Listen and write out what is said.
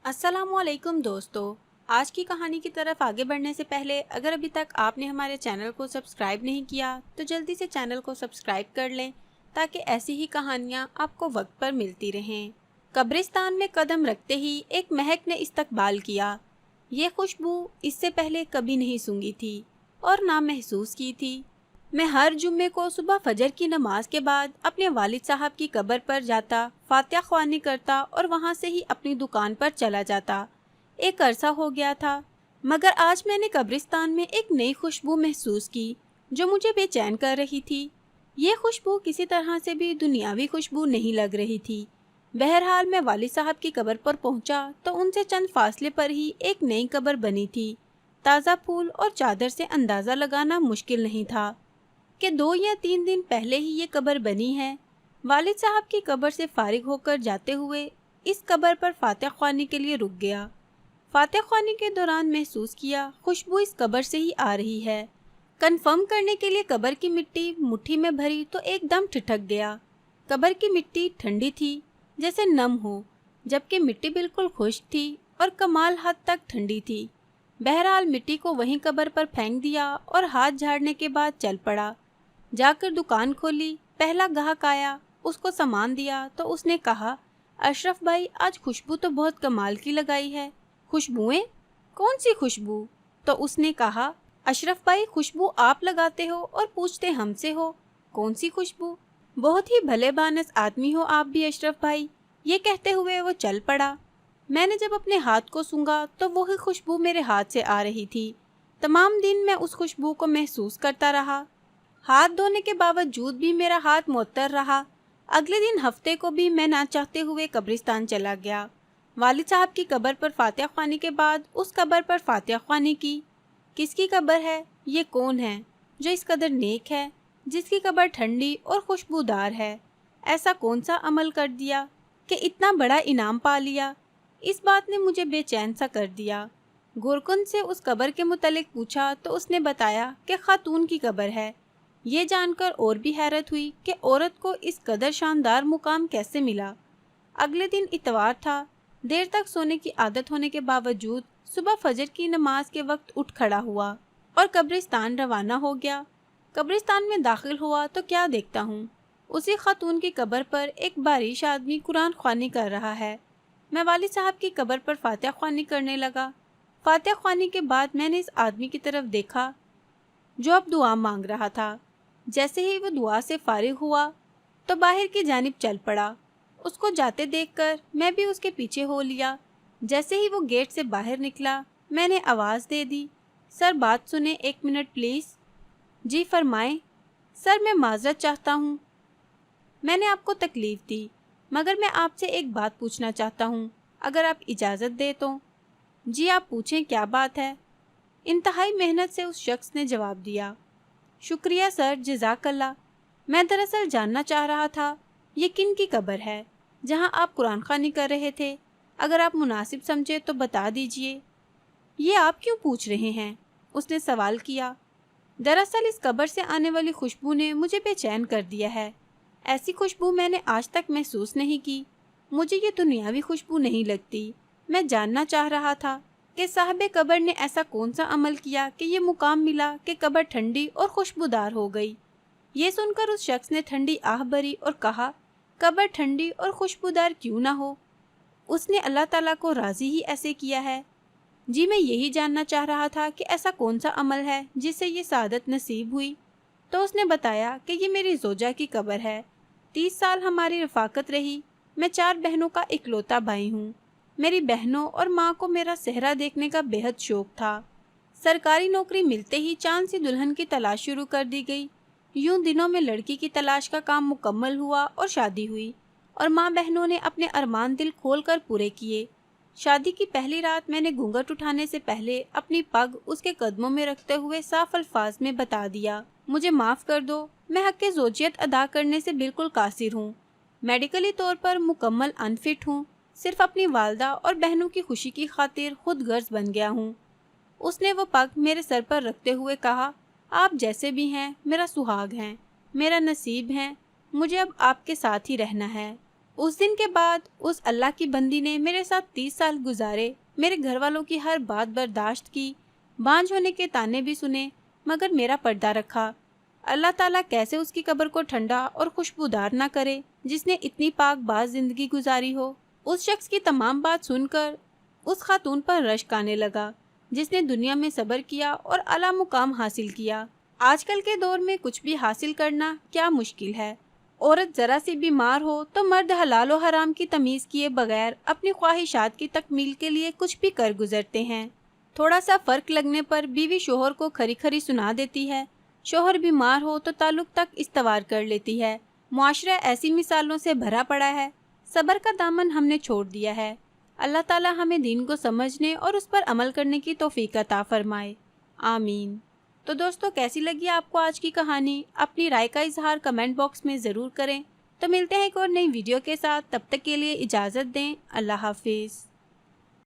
अस्सलामुअलैकुम दोस्तों। आज की कहानी की तरफ आगे बढ़ने से पहले अगर अभी तक आपने हमारे चैनल को सब्सक्राइब नहीं किया तो जल्दी से चैनल को सब्सक्राइब कर लें ताकि ऐसी ही कहानियाँ आपको वक्त पर मिलती रहें। कब्रिस्तान में कदम रखते ही एक महक ने इस्तकबाल किया। ये खुशबू इससे पहले कभी नहीं सूंघी थी और ना महसूस की थी। मैं हर जुम्मे को सुबह फजर की नमाज के बाद अपने वालिद साहब की कब्र पर जाता, फातिहा ख्वानी करता और वहाँ से ही अपनी दुकान पर चला जाता। एक अरसा हो गया था, मगर आज मैंने कब्रिस्तान में एक नई खुशबू महसूस की जो मुझे बेचैन कर रही थी। ये खुशबू किसी तरह से भी दुनियावी खुशबू नहीं लग रही थी। बहरहाल मैं वालिद साहब की कब्र पर पहुंचा तो उनसे चंद फासले पर ही एक नई कब्र बनी थी। ताज़ा फूल और चादर से अंदाज़ा लगाना मुश्किल नहीं था कि 2 या 3 दिन पहले ही ये कब्र बनी है। वालिद साहब की कब्र से फारिग होकर जाते हुए इस कब्र पर फातिहा ख्वानी के लिए रुक गया। फातिहा ख्वानी के दौरान महसूस किया खुशबू इस कब्र से ही आ रही है। कंफर्म करने के लिए कब्र की मिट्टी मुट्ठी में भरी तो एकदम ठिठक गया। कब्र की मिट्टी ठंडी थी, जैसे नम हो, जबकि मिट्टी बिल्कुल खुश्क थी और कमाल हद तक ठंडी थी। बहरहाल मिट्टी को वहीं कब्र पर फेंक दिया और हाथ झाड़ने के बाद चल पड़ा। जाकर दुकान खोली, पहला ग्राहक आया, उसको सामान दिया तो उसने कहा, अशरफ भाई आज खुशबू तो बहुत कमाल की लगाई है। खुशबुएं? कौन सी खुशबू? तो उसने कहा, अशरफ भाई खुशबू आप लगाते हो और पूछते हमसे हो कौन सी खुशबू। बहुत ही भले बानस आदमी हो आप भी अशरफ भाई। ये कहते हुए वो चल पड़ा। मैंने जब अपने हाथ को सूंघा तो वही खुशबू मेरे हाथ से आ रही थी। तमाम दिन मैं उस खुशबू को महसूस करता रहा। हाथ धोने के बावजूद भी मेरा हाथ मुअत्तर रहा। अगले दिन हफ्ते को भी मैं ना चाहते हुए कब्रिस्तान चला गया। वालिद साहब की कब्र पर फातिहा ख्वानी के बाद उस कब्र पर फातिहा ख्वानी की। किसकी कब्र है? ये कौन है जो इस कदर नेक है, जिसकी कब्र ठंडी और खुशबूदार है? ऐसा कौन सा अमल कर दिया कि इतना बड़ा इनाम पा लिया? इस बात ने मुझे बेचैन सा कर दिया। गोरकुंद से उस कब्र के मुतालिक पूछा तो उसने बताया कि खातून की कब्र है। ये जानकर और भी हैरत हुई कि औरत को इस कदर शानदार मुकाम कैसे मिला। अगले दिन इतवार था। देर तक सोने की आदत होने के बावजूद सुबह फजर की नमाज के वक्त उठ खड़ा हुआ और कब्रिस्तान रवाना हो गया। कब्रिस्तान में दाखिल हुआ तो क्या देखता हूँ, उसी खातून की कब्र पर एक बारिश आदमी कुरान ख्वानी कर रहा है। मैं वालिद साहब की कब्र पर फातिहा ख्वानी करने लगा। फातिहा ख्वानी के बाद मैंने इस आदमी की तरफ देखा जो अब दुआ मांग रहा था। जैसे ही वो दुआ से फारिग हुआ तो बाहर की जानिब चल पड़ा। उसको जाते देखकर मैं भी उसके पीछे हो लिया। जैसे ही वो गेट से बाहर निकला मैंने आवाज़ दे दी, सर बात सुने, 1 मिनट प्लीज़। जी फरमाएं। सर मैं माजरत चाहता हूँ, मैंने आपको तकलीफ़ दी, मगर मैं आपसे एक बात पूछना चाहता हूँ, अगर आप इजाज़त दें तो। जी आप पूछें, क्या बात है? इंतहाई मेहनत से उस शख्स ने जवाब दिया, शुक्रिया सर, जज़ाकल्लाह। मैं दरअसल जानना चाह रहा था ये किन की कब्र है जहां आप कुरान ख्वानी कर रहे थे। अगर आप मुनासिब समझे तो बता दीजिए। ये आप क्यों पूछ रहे हैं? उसने सवाल किया। दरअसल इस कब्र से आने वाली खुशबू ने मुझे बेचैन कर दिया है। ऐसी खुशबू मैंने आज तक महसूस नहीं की। मुझे ये दुनियावी खुशबू नहीं लगती। मैं जानना चाह रहा था कि साहिब कब्र ने ऐसा कौन सा अमल किया कि ये मुकाम मिला कि कब्र ठंडी और खुशबूदार हो गई। ये सुनकर उस शख्स ने ठंडी आह भरी और कहा, कब्र ठंडी और खुशबूदार क्यों ना हो? उसने अल्लाह ताला को राज़ी ही ऐसे किया है। जी मैं यही जानना चाह रहा था कि ऐसा कौन सा अमल है जिससे ये सादत नसीब हुई। तो उसने बताया कि ये मेरी जोजा की कब्र है। 30 साल हमारी रफाकत रही। मैं 4 बहनों का इकलौता भाई हूँ। मेरी बहनों और माँ को मेरा सेहरा देखने का बेहद शौक था। सरकारी नौकरी मिलते ही चांद सी दुल्हन की तलाश शुरू कर दी गई। यूं दिनों में लड़की की तलाश का काम मुकम्मल हुआ और शादी हुई और माँ बहनों ने अपने अरमान दिल खोल कर पूरे किए। शादी की पहली रात मैंने घूंघट उठाने से पहले अपनी पग उसके कदमों में रखते हुए साफ अल्फाज में बता दिया, मुझे माफ़ कर दो, मैं हक़ ज़ौजियत अदा करने से बिल्कुल कासिर हूँ। मेडिकली तौर पर मुकम्मल अनफिट हूँ। सिर्फ अपनी वालदा और बहनों की खुशी की खातिर खुद गर्ज बन गया हूँ। उसने वो पग मेरे सर पर रखते हुए कहा, आप जैसे भी हैं मेरा सुहाग हैं, मेरा नसीब हैं, मुझे अब आपके साथ ही रहना है। उस दिन के बाद उस अल्लाह की बंदी ने मेरे साथ 30 साल गुजारे, मेरे घर वालों की हर बात बर्दाश्त की, बांझ होने के ताने भी सुने, मगर मेरा पर्दा रखा। अल्लाह ताला कैसे उसकी कब्र को ठंडा और खुशबूदार ना करे जिसने इतनी पाक बाज जिंदगी गुजारी हो। उस शख्स की तमाम बात सुनकर उस खातून पर रश्क आने लगा जिसने दुनिया में सब्र किया और आला मुकाम हासिल किया। आजकल के दौर में कुछ भी हासिल करना क्या मुश्किल है। औरत जरा सी बीमार हो तो मर्द हलाल और हराम की तमीज़ किए बगैर अपनी ख्वाहिशात की तकमील के लिए कुछ भी कर गुजरते हैं। थोड़ा सा फ़र्क लगने पर बीवी शोहर को खरी खरी सुना देती है, शोहर बीमार हो तो ताल्लुक तक इस्तवार कर लेती है। मुआशरा ऐसी मिसालों से भरा पड़ा है। सब्र का दामन हमने छोड़ दिया है। अल्लाह ताला हमें दीन को समझने और उस पर अमल करने की तौफीक अता फरमाए, आमीन। तो दोस्तों, कैसी लगी आपको आज की कहानी? अपनी राय का इजहार कमेंट बॉक्स में ज़रूर करें। तो मिलते हैं एक और नई वीडियो के साथ, तब तक के लिए इजाज़त दें। अल्लाह हाफिज़।